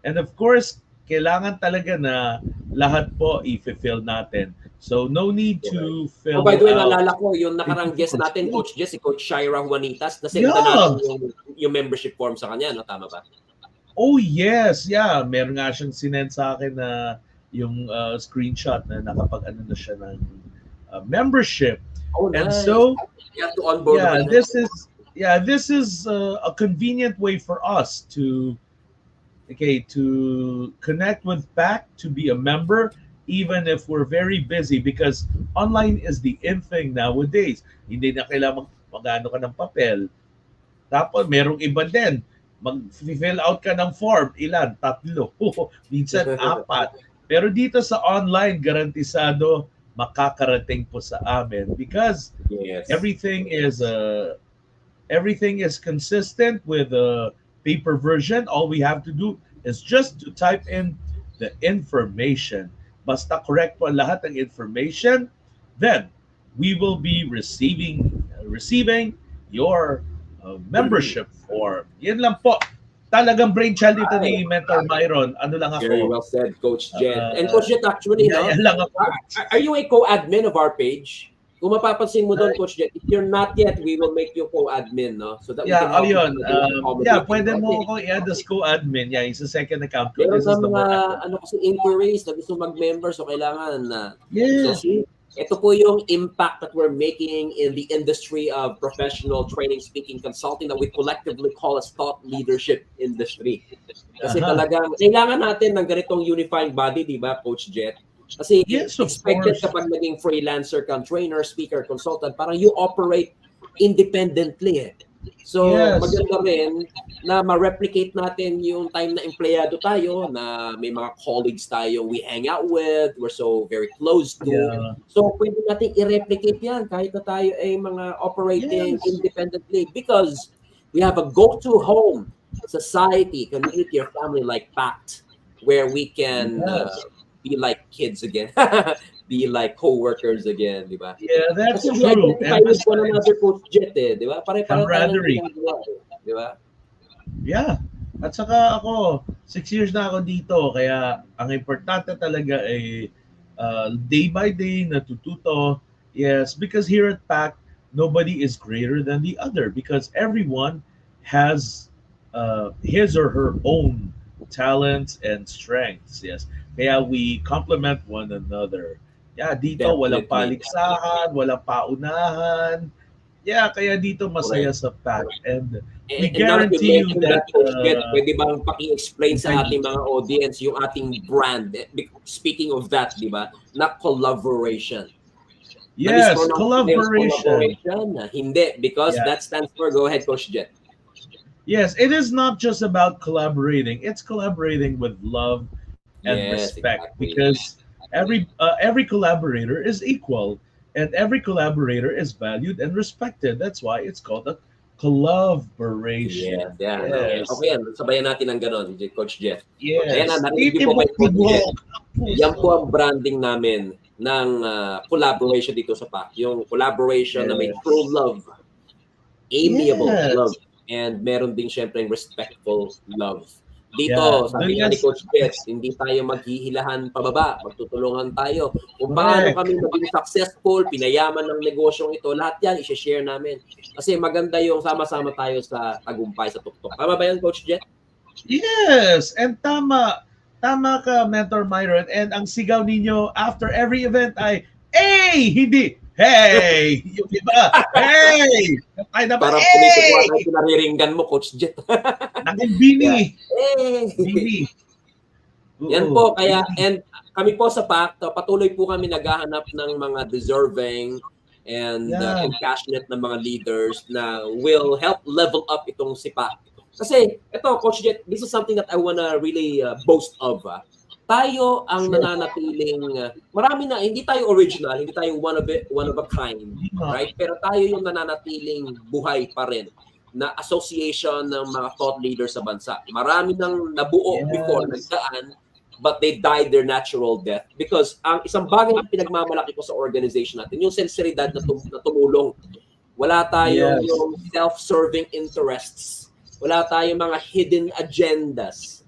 of course, kailangan talaga na lahat po i-fill natin. So no need to fill by the way, naalala ko, yung nakarang guest natin, Coach Jess, si Coach Shira Juanitas, nasenda natin yung membership form sa kanya, no? Tama ba? Oh yes, yeah. Meron nga siyang sinend sa akin na yung screenshot na nakapag-ano na siya ng membership. Oh, nice. And so, you have to onboard this is a convenient way for us to connect with PAC, to be a member, even if we're very busy, because online is the in thing nowadays. Hindi na kailangan mag-ano ka ng papel. Tapos merong iba din, mag-fill out ka ng form, ilan? 3, minsan 4. Pero dito sa online, garantisado makakarating po sa amin because Yes. everything is consistent with the paper version. All we have to do is just to type in the information. Basta correct po lahat ng information, then we will be receiving your membership form. Yan lang po. Talagang brainchild ito ni Mentor Myron. Ano lang ako. Very well said, Coach Jet. And Coach Jet, actually, no? Yan lang ako. Are you a co-admin of our page? Kung mapapansin mo doon, Coach Jet, if you're not yet, we will make you co-admin, no? So that we can help you Ayun. accommodate Pwede you. mo ako i-add as co-admin. Yeah, it's a second account. Meron This is sa the mga more kasi inquiries na gusto mag-member, so kailangan na. Yes. So see, ito po yung impact that we're making in the industry of professional training, speaking, consulting that we collectively call as thought leadership industry. Kasi talagang kailangan natin ng ganitong unifying body, di ba, Coach Jet? Kasi Yes, of expected course. kapag naging freelancer kang trainer, speaker, consultant, parang you operate independently eh. So, Yes. maganda rin na ma-replicate natin yung time na empleyado tayo, na may mga colleagues tayo we hang out with, we're so very close to. Yeah. So, pwede natin i-replicate yan kahit na tayo ay mga operating Yes. independently because we have a go-to home, society, community, or family like PACT where we can Yes. be like kids again. Be like co-workers again, di ba? Yeah, that's Kasi we true. identify with one another, Coach Jet eh, di ba? Pare-pareho tayo ng Camaraderie. ginagawa eh, di ba? Yeah. At saka ako, 6 years na ako dito, kaya ang importante talaga ay day by day natututo. Yes, because here at PAC, nobody is greater than the other because everyone has his or her own talents and strengths. Yes. Kaya we complement one another. Yeah, dito walang Definitely. paligsahan, walang paunahan. Yeah, kaya dito masaya sa PAC. And we And now that you guarantee you mentioned that that, Coach Jet, pwede bang paki-explain sa thank ating mga audience yung ating brand? Speaking of that, di ba? Na collaboration. yes, Na-mispronounce collaboration. collaboration? Hindi, because Yeah. that stands for, go ahead, Coach Jet. Yes, it is not just about collaborating. It's collaborating with love and Yes, respect exactly. because every collaborator is equal and every collaborator is valued and respected. That's why it's called a collaboration. Yes, yeah. Yes. Okay, yan. Sabayan natin ng ganon, Coach Jet. Yes. Ayan na, narinig niyo po kay Coach Jet. Yan po ang branding namin ng collaboration dito sa PAC. Yung collaboration na may Yes. true love, amiable Yes. love, and meron din syempre yung respectful love. Dito, Yeah. sabi nga ni Yes. Coach Jet, hindi tayo maghihilahan pababa, magtutulungan tayo. Kung paano Correct. kami maging successful, pinayaman ng negosyong ito, lahat yan, i-share namin. Kasi maganda yung sama-sama tayo sa tagumpay, sa tuktok. Tama ba yan, Coach Jet? Yes, and tama. Tama ka, Mentor Myron. And ang sigaw ninyo after every event ay, hey! Hindi, hey! Yung iba, hey! Ay na ba, Parang hey! pumitigwa na pinariringgan mo, Coach Jet. Naging bini. Hey! Bini. Yan po, kaya, and kami po sa PACT, patuloy po kami naghahanap ng mga deserving and Yeah. compassionate na mga leaders na will help level up itong si PACT. Kasi, ito, Coach Jet, this is something that I wanna really boast of. Tayo ang nananatiling, marami na, hindi tayo original, hindi tayo one of a kind, right? Pero tayo yung nananatiling buhay pa rin na association ng mga thought leaders sa bansa. Marami nang nabuo Yes. before, nagdaan, but they died their natural death. Because ang isang bagay na pinagmamalaki ko sa organization natin, yung sinseridad na tumulong. Wala tayong Yes. yung self-serving interests. Wala tayong mga hidden agendas.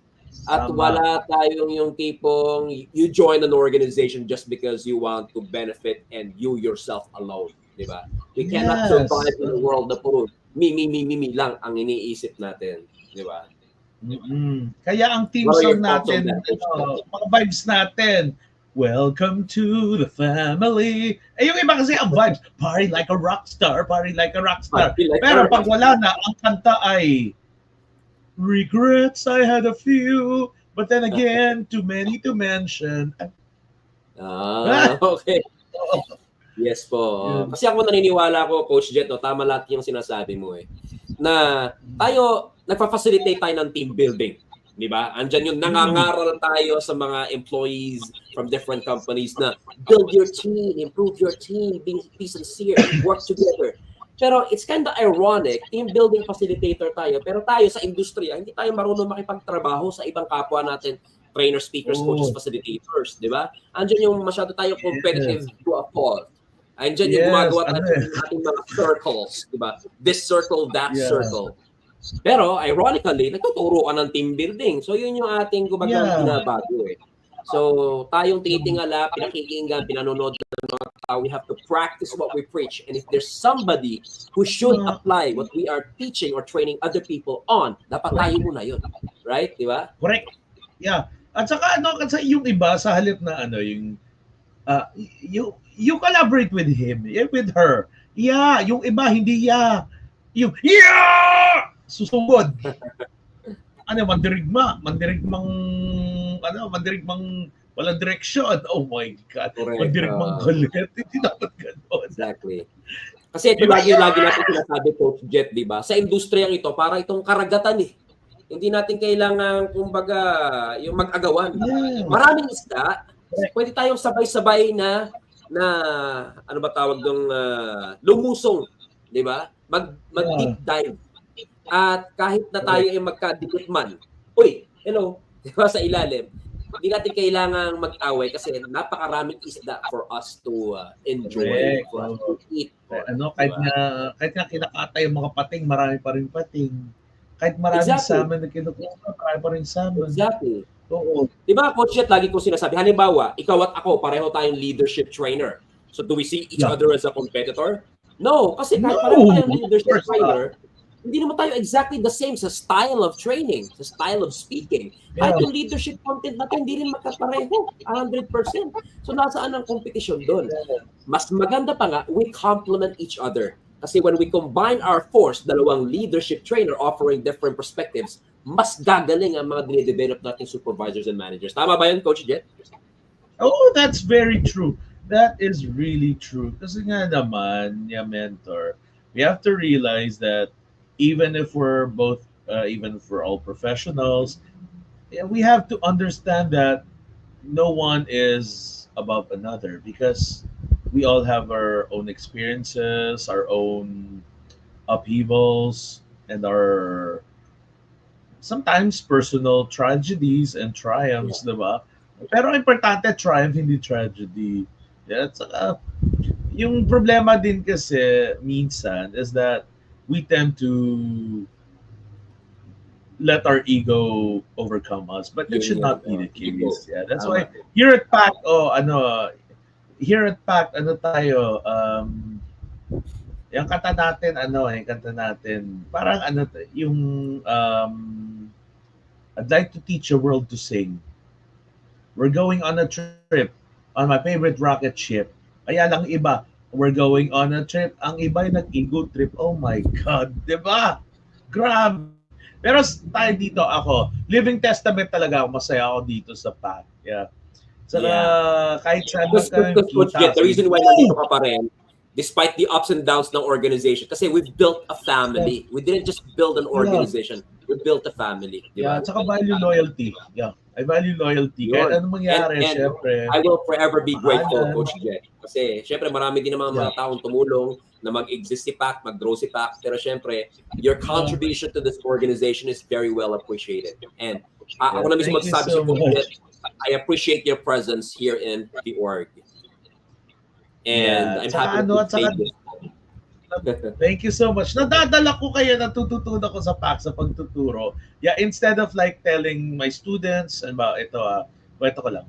At Tama. wala tayong yung tipong you join an organization just because you want to benefit and you yourself alone. Diba? We cannot Yes. survive in a world na puro me lang ang iniisip natin. Diba? Kaya ang team What are your song thoughts on natin, that? mga vibes natin, welcome to the family. Eh, yung iba kasi ang vibes, party like a rock star, party like a rock star. Party like Pero a pag wala na, ang kanta ay, regrets I had a few, but then again, too many to mention. Okay. Yes po. Yun. Kasi ako naniniwala ko, Coach Jet, no, tama lahat yung sinasabi mo na tayo, nagpa-facilitate tayo ng team building. Di ba? Andyan yung nangangaral tayo sa mga employees from different companies na build your team, improve your team, be sincere, work together. Pero it's kind of ironic, team building facilitator tayo, pero tayo sa industriya, hindi tayo marunong makipagtrabaho sa ibang kapwa natin, trainers, speakers, coaches, facilitators, di ba? Andyan yung masyado tayo competitive to a fault. Andyan yung gumagawa tayo ng ating mga circles, di ba? This circle, that circle. Pero ironically, nagtuturo ka ng team building. So yun yung ating binabago So tayong tinitingala, pinakikinggan, pinanonood ng mga tao, we have to practice what we preach. And if there's somebody who should apply what we are teaching or training other people on, dapat tayo muna yun. Right? Di ba? Correct. Yeah. At saka kasi yung iba sa halip na you collaborate with him, with her. Yeah, yung iba hindi yung susugod. Mandirigmang walang direksyon. Oh my God. Correct. Mandirigmang galit. Hindi dapat gano'n. Exactly. Kasi ito lagi natin sinasabi, Coach Jet, di ba? Sa industriyang ito, para itong karagatan Hindi natin kailangan, kumbaga, yung mag-agawan. Maraming isda, pwede tayong sabay-sabay na ano ba tawag dong lumusong, di ba? Mag-deep dive. At kahit na tayo ay magkadikit man, hello, di ba, sa ilalim, hindi natin kailangang mag-away kasi napakaraming isda for us to enjoy, for us to eat. Kahit nga kinakata yung mga pating, marami pa rin pating. Kahit maraming salmon na kinukuha, marami pa rin salmon. Exactly. Oo. Di ba, Coach Jet, lagi ko sinasabi, halimbawa, ikaw at ako, pareho tayong leadership trainer. So do we see each other as a competitor? No, kasi kahit pareho tayong leadership trainer, hindi naman tayo exactly the same sa style of training, sa style of speaking. Kahit yung leadership content natin, hindi rin magkapareho, 100%. So nasaan ang competition doon? Mas maganda pa nga, we complement each other. Kasi when we combine our force, dalawang leadership trainer offering different perspectives, mas gagaling ang mga dine-develop nating supervisors and managers. Tama ba yun, Coach Jet? Oh, that's very true. That is really true. Kasi nga naman, mentor, we have to realize that even if we're both, even for all professionals, we have to understand that no one is above another because we all have our own experiences, our own upheavals, and our sometimes personal tragedies and triumphs, diba? Pero importante, triumph, hindi tragedy. That's, yung problema din kasi minsan is that we tend to let our ego overcome us, but that should not be the case. Yeah, that's why here at PAC, tayo, yung kanta natin, parang yung, I'd like to teach a world to sing. We're going on a trip on my favorite rocket ship. Kaya lang iba, we're going on a trip. Ang iba yung nag-ego trip. Oh my God, di ba? Grabe. Pero tayo dito, ako, living testament talaga ako. Masaya ako dito sa PAC. Yeah. Saka, kahit saan the reason why nandito ka pa rin, despite the ups and downs ng organization, kasi we've built a family. We didn't just build an organization. We built a family. Yeah, saka value loyalty. Yeah, I value loyalty. Kahit anong mangyari, syempre. I will forever be grateful, Coach Jet. Kasi, syempre, marami din naman mga taong tumulong na mag-exist si PAC, mag-grow si PAC. Pero syempre, your contribution to this organization is very well appreciated. And ako na mismo magsasabi sa Coach Jet, I appreciate your presence here in the org. And I'm happy to say this. Thank you so much. Nadadala ko kayo, natututunan ko sa PAC sa pagtuturo. Yeah, instead of like telling my students, ito ko lang.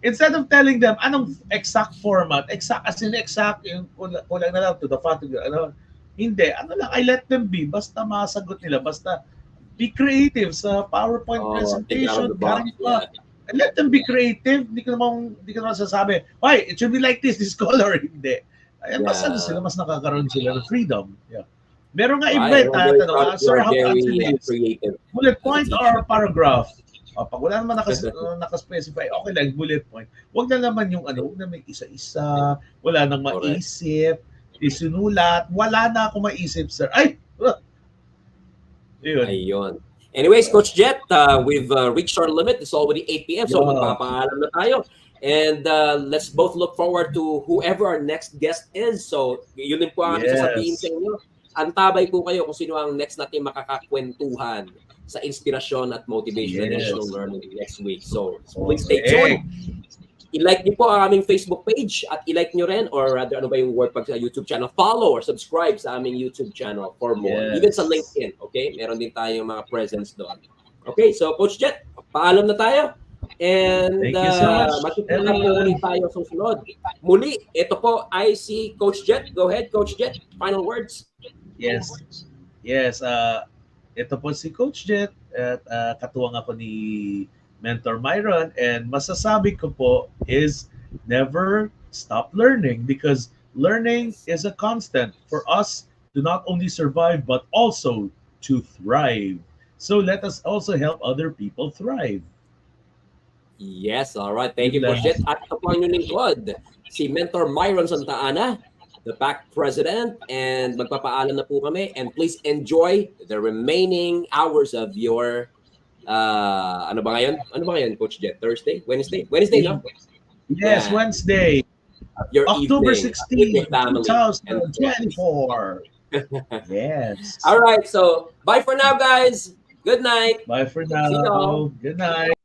Instead of telling them anong exact format, yung kulang na lang to the fact, hindi, lang, I let them be, basta masagot nila, basta be creative sa PowerPoint presentation, I let them be creative. Hindi ko naman sasabi, why, it should be like this color, hindi. Basta sila, mas nakakaroon sila ng freedom. Yeah. Meron nga iba, sir, how about this? Bullet point or paragraph? Pag wala naman nakaspecify, okay lang, bullet point. Huwag na naman yung ano, huwag na may isa-isa, wala nang Correct. maisip, isinulat, wala na ako maisip, sir. Ay! Yun. Ayun. Anyways, Coach Jet, we've reached our limit. It's already 8 p.m. So Yeah. magpapaalam na tayo. And let's both look forward to whoever our next guest is. So yun din po ang aking Yes. sasabihin sa inyo. Antabay po kayo kung sino ang next natin makakakwentuhan sa inspirasyon at motivation and Yes. additional learning next week. So please stay tuned. I-like niyo po ang aming Facebook page at i-like niyo rin, or rather, ano ba yung word pag sa YouTube channel? Follow or subscribe sa aming YouTube channel for more. Yes. Even sa LinkedIn, okay? Meron din tayong mga presence doon. Okay, so Coach Jet, paalam na tayo. And Thank you so much, magkikita po everyone. ulit tayo susunod. Muli, ito po ay si Coach Jet. Go ahead, Coach Jet. Final words. Yes. Yes, ito po si Coach Jet at katuwang ako ni Mentor Myron, and masasabi ko po is never stop learning, because learning is a constant for us to not only survive but also to thrive. So let us also help other people thrive. Yes, all right. Thank you, Good Coach Jet. At ito po ang inyong lingkod, si Mentor Myron Santa Ana, the PAC President, and magpapaalam na po kami. And please enjoy the remaining hours of your, ano ba ngayon, Coach Jet? Thursday? Wednesday, no? Yes, Yeah. Wednesday, Your October evening, 16, with your family and friends. 2024. Yes. All right, so bye for now, guys. Good night. Bye for See you all. now. Good night.